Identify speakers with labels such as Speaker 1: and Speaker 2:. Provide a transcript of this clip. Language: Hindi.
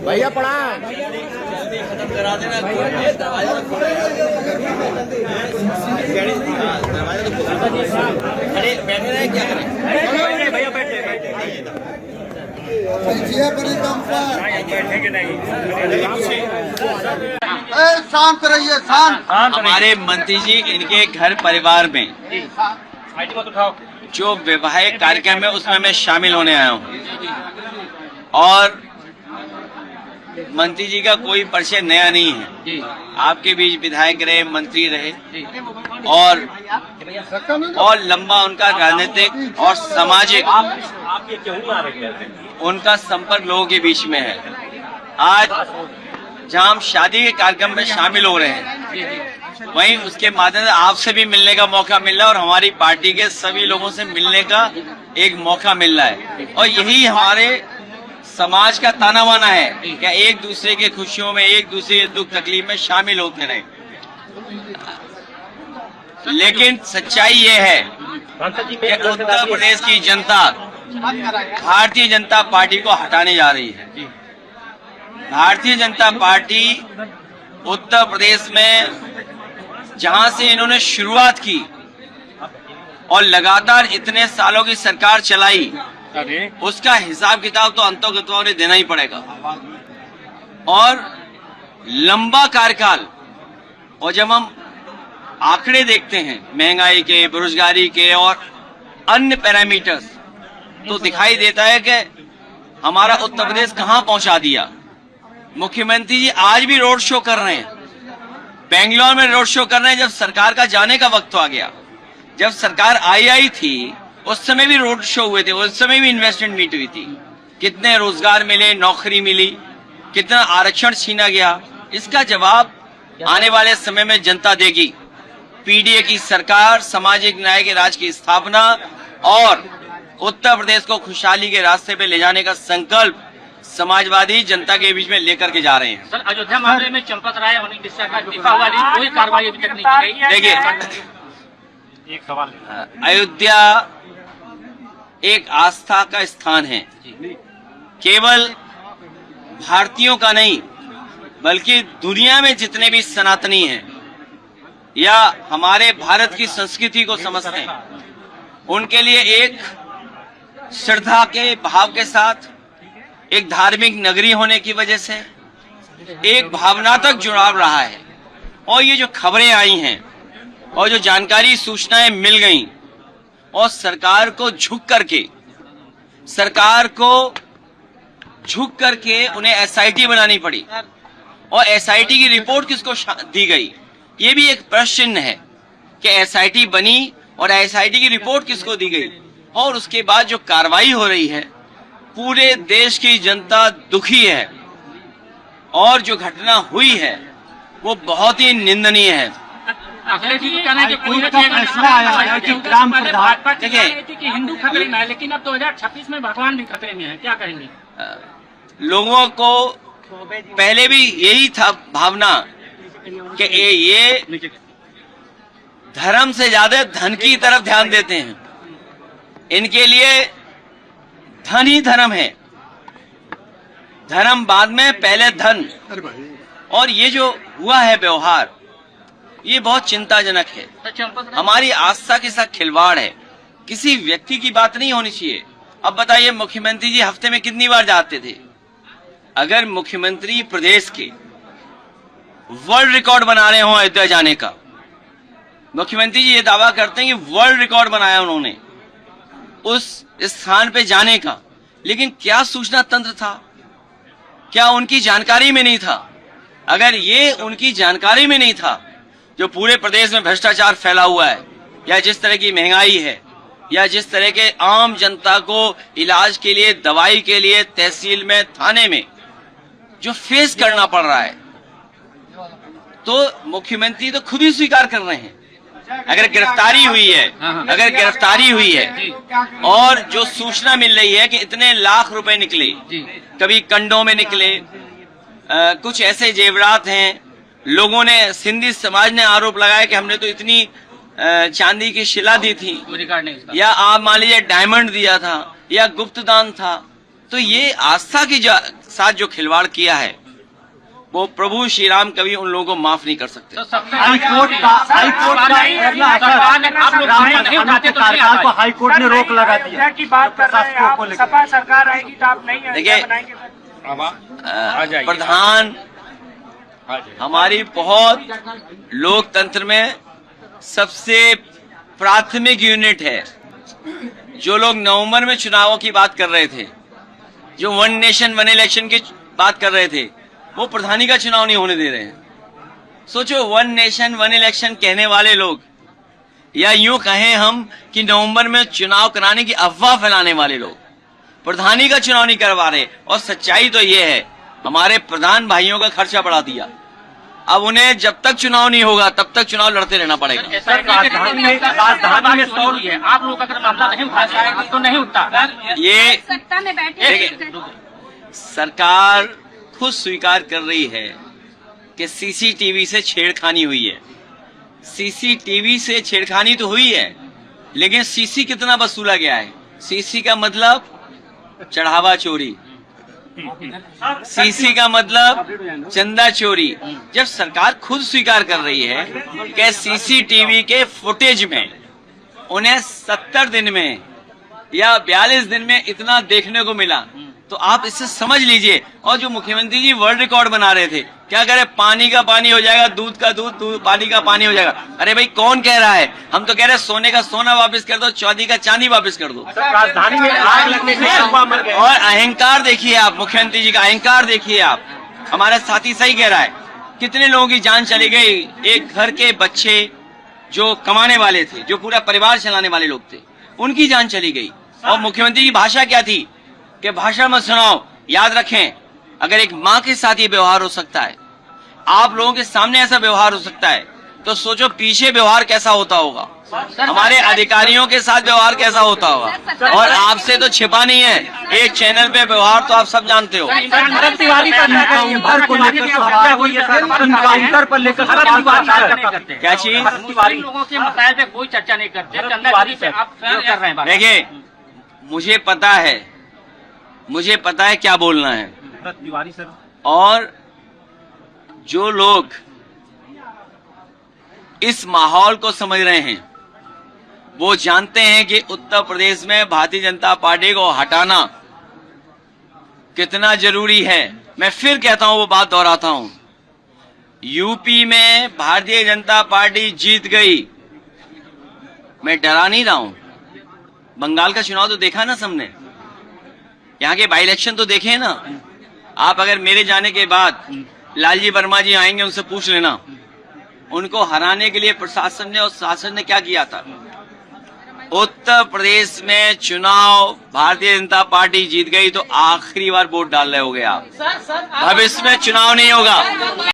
Speaker 1: भैया पड़ा
Speaker 2: खत्म करा देना। अरे बैठे रहे, क्या करें भैया, बैठे
Speaker 3: शांत रहिए, शांत।
Speaker 2: हमारे मंत्री जी, इनके घर परिवार में जो वैवाहिक कार्यक्रम है उसमें मैं शामिल होने आया हूँ और मंत्री जी का कोई परिचय नया नहीं है। आपके बीच विधायक रहे, मंत्री रहे और लंबा उनका राजनीतिक और सामाजिक उनका संपर्क लोगों के बीच में है। आज जहां हम शादी के कार्यक्रम में शामिल हो रहे हैं, वहीं उसके माध्यम से आपसे भी मिलने का मौका मिल रहा है और हमारी पार्टी के सभी लोगों से मिलने का एक मौका मिल रहा है। और यही हमारे समाज का ताना बाना है कि एक दूसरे के खुशियों में, एक दूसरे के दुख तकलीफ में शामिल होते रहे। लेकिन सच्चाई ये है कि उत्तर प्रदेश की जनता भारतीय जनता पार्टी को हटाने जा रही है। भारतीय जनता पार्टी उत्तर प्रदेश में जहां से इन्होंने शुरुआत की और लगातार इतने सालों की सरकार चलाई, उसका हिसाब किताब तो अंतोगत्वा उन्हें देना ही पड़ेगा। और लंबा कार्यकाल, और जब हम आंकड़े देखते हैं महंगाई के, बेरोजगारी के और अन्य पैरामीटर्स, तो दिखाई देता है कि हमारा उत्तर प्रदेश कहां पहुंचा दिया। मुख्यमंत्री जी आज भी रोड शो कर रहे हैं, बेंगलोर में रोड शो कर रहे हैं। जब सरकार का जाने का वक्त आ गया, जब सरकार आई थी, उस समय भी रोड शो हुए थे, उस समय भी इन्वेस्टमेंट मीट हुई थी। कितने रोजगार मिले, नौकरी मिली, कितना आरक्षण छीना गया, इसका जवाब आने वाले समय में जनता देगी। पीडीए की सरकार, सामाजिक न्याय के राज की स्थापना और उत्तर प्रदेश को खुशहाली के रास्ते पे ले जाने का संकल्प समाजवादी जनता के बीच में लेकर के जा रहे हैं।
Speaker 4: सर, अयोध्या मामले में चंपत राय और अनिल मिश्रा का इस्तीफा वाली कोई कार्रवाई अभी तक नहीं की गई।
Speaker 2: देखिए, एक सवाल, अयोध्या एक आस्था का स्थान है, केवल भारतीयों का नहीं बल्कि दुनिया में जितने भी सनातनी हैं या हमारे भारत की संस्कृति को समझते हैं, उनके लिए एक श्रद्धा के भाव के साथ, एक धार्मिक नगरी होने की वजह से एक भावनात्मक जुड़ाव रहा है। और ये जो खबरें आई हैं और जो जानकारी सूचनाएं मिल गई और सरकार को झुक करके उन्हें एसआईटी बनानी पड़ी और एसआईटी की रिपोर्ट किसको दी गई, ये भी एक प्रश्न है कि एसआईटी बनी और एसआईटी की रिपोर्ट किसको दी गई। और उसके बाद जो कार्रवाई हो रही है, पूरे देश की जनता दुखी है और जो घटना हुई है वो बहुत ही निंदनीय है।
Speaker 4: देखिए, हिंदू खतरे में है, लेकिन अब 2026 में भगवान भी खतरे में है, क्या कहेंगे?
Speaker 2: लोगों को पहले भी यही था भावना कि ये धर्म से ज्यादा धन की तरफ ध्यान देते हैं। इनके लिए धन ही धर्म है, धर्म बाद में, पहले धन। और ये जो हुआ है व्यवहार, ये बहुत चिंताजनक है। हमारी आस्था के साथ खिलवाड़ है। किसी व्यक्ति की बात नहीं होनी चाहिए। अब बताइए, मुख्यमंत्री जी हफ्ते में कितनी बार जाते थे? अगर मुख्यमंत्री प्रदेश के वर्ल्ड रिकॉर्ड बना रहे हो अयोध्या जाने का, मुख्यमंत्री जी ये दावा करते हैं कि वर्ल्ड रिकॉर्ड बनाया उन्होंने उस स्थान पे जाने का, लेकिन क्या सूचना तंत्र था? क्या उनकी जानकारी में नहीं था? अगर ये उनकी जानकारी में नहीं था, जो पूरे प्रदेश में भ्रष्टाचार फैला हुआ है, या जिस तरह की महंगाई है, या जिस तरह के आम जनता को इलाज के लिए, दवाई के लिए तहसील में, थाने में जो फेस करना पड़ रहा है, तो मुख्यमंत्री तो खुद ही स्वीकार कर रहे हैं। अगर गिरफ्तारी हुई है और जो सूचना मिल रही है कि इतने लाख रुपए निकले, कभी कंडों में निकले, कुछ ऐसे जेवरात हैं। लोगों ने, सिंधी समाज ने आरोप लगाया कि हमने तो इतनी चांदी की शिला दी थी,
Speaker 4: रिकॉर्ड नहीं उसका।
Speaker 2: या आप मान लीजिए डायमंड दिया था, या गुप्त दान था। तो ये आस्था के साथ जो खिलवाड़ किया है, वो प्रभु श्री राम कभी उन लोगों को माफ नहीं कर सकते।
Speaker 4: तो सबसे
Speaker 5: हाईकोर्ट का अगला असर सरकार को हाईकोर्ट ने रोक लगा दिया
Speaker 6: की बात कर रहे हैं
Speaker 5: शासकों को
Speaker 6: आप,
Speaker 5: लेकर।
Speaker 6: सपा सरकार आएगी तो आप नहीं
Speaker 2: देखिए,
Speaker 6: बनाएंगे।
Speaker 2: प्रधान हमारी बहुत लोकतंत्र में सबसे प्राथमिक यूनिट है। जो लोग नवंबर में चुनावों की बात कर रहे थे, जो 1 नेशन 1 इलेक्शन की बात कर रहे थे, वो प्रधानी का चुनाव नहीं होने दे रहे हैं। सोचो, 1 नेशन 1 इलेक्शन कहने वाले लोग, या यूं कहें हम कि नवंबर में चुनाव कराने की अफवाह फैलाने वाले लोग प्रधानी का चुनाव नहीं करवा रहे। और सच्चाई तो ये है, हमारे प्रधान भाइयों का खर्चा बढ़ा दिया। अब उन्हें जब तक चुनाव नहीं होगा तब तक चुनाव लड़ते रहना पड़ेगा।
Speaker 5: राजधानी में
Speaker 4: सॉल्व है। आप लोग अगर मामला नहीं उठाते तो नहीं उठता।
Speaker 2: ये
Speaker 7: सत्ता में बैठे
Speaker 2: सरकार खुद स्वीकार कर रही है कि सीसीटीवी से छेड़खानी हुई है। सीसीटीवी से छेड़खानी तो हुई है, लेकिन सीसी कितना वसूला गया है? सीसी का मतलब चढ़ावा चोरी, सीसी का मतलब चंदा चोरी। जब सरकार खुद स्वीकार कर रही है कि सीसीटीवी के फुटेज में उन्हें 70 दिन में या 42 दिन में इतना देखने को मिला, तो आप इससे समझ लीजिए। और जो मुख्यमंत्री जी वर्ल्ड रिकॉर्ड बना रहे थे, क्या कह रहे, पानी का पानी हो जाएगा, दूध का दूध, पानी का पानी हो जाएगा। अरे भाई, कौन कह रहा है? हम तो कह रहे हैं सोने का सोना वापस कर दो, चांदी का चांदी वापस कर दो।
Speaker 5: राजधानी में आग लगने से
Speaker 2: और अहंकार देखिए आप, मुख्यमंत्री जी का अहंकार देखिए आप। हमारा साथी सही कह रहा है, कितने लोगों की जान चली गई। एक घर के बच्चे जो कमाने वाले थे, जो पूरा परिवार चलाने वाले लोग थे, उनकी जान चली गई। और मुख्यमंत्री की भाषा क्या थी कि भाषण मत सुनाओ। याद रखें, अगर एक माँ के साथ ये व्यवहार हो सकता है, आप लोगों के सामने ऐसा व्यवहार हो सकता है, तो सोचो पीछे व्यवहार कैसा होता होगा, हमारे अधिकारियों के साथ व्यवहार कैसा होता होगा। और आपसे तो छिपा नहीं है, एक चैनल पे व्यवहार तो आप सब जानते हो।
Speaker 5: शरद तिवारी का एनकाउंटर को लेकर सवाल हुई है सर, एनकाउंटर पर लेकर सवाल
Speaker 2: क्या चीज?
Speaker 4: तिवारी लोगों के मसाइल पे कोई चर्चा नहीं करते। चंदा पे आप कर रहे हैं बात।
Speaker 2: देखिए, मुझे पता है क्या बोलना है।
Speaker 5: तिवारी सर,
Speaker 2: और जो लोग इस माहौल को समझ रहे हैं, वो जानते हैं कि उत्तर प्रदेश में भारतीय जनता पार्टी को हटाना कितना जरूरी है। मैं फिर कहता हूं, वो बात दोहराता हूं, यूपी में भारतीय जनता पार्टी जीत गई। मैं डरा नहीं रहा हूं। बंगाल का चुनाव तो देखा ना सबने, यहाँ के बाई इलेक्शन तो देखे ना आप। अगर मेरे जाने के बाद लालजी वर्मा जी आएंगे, उनसे पूछ लेना, उनको हराने के लिए प्रशासन ने और शासन ने क्या किया था। उत्तर प्रदेश में चुनाव भारतीय जनता पार्टी जीत गई, तो आखिरी बार वोट डाल रहे हो गए आप। भविष्य में चुनाव नहीं होगा।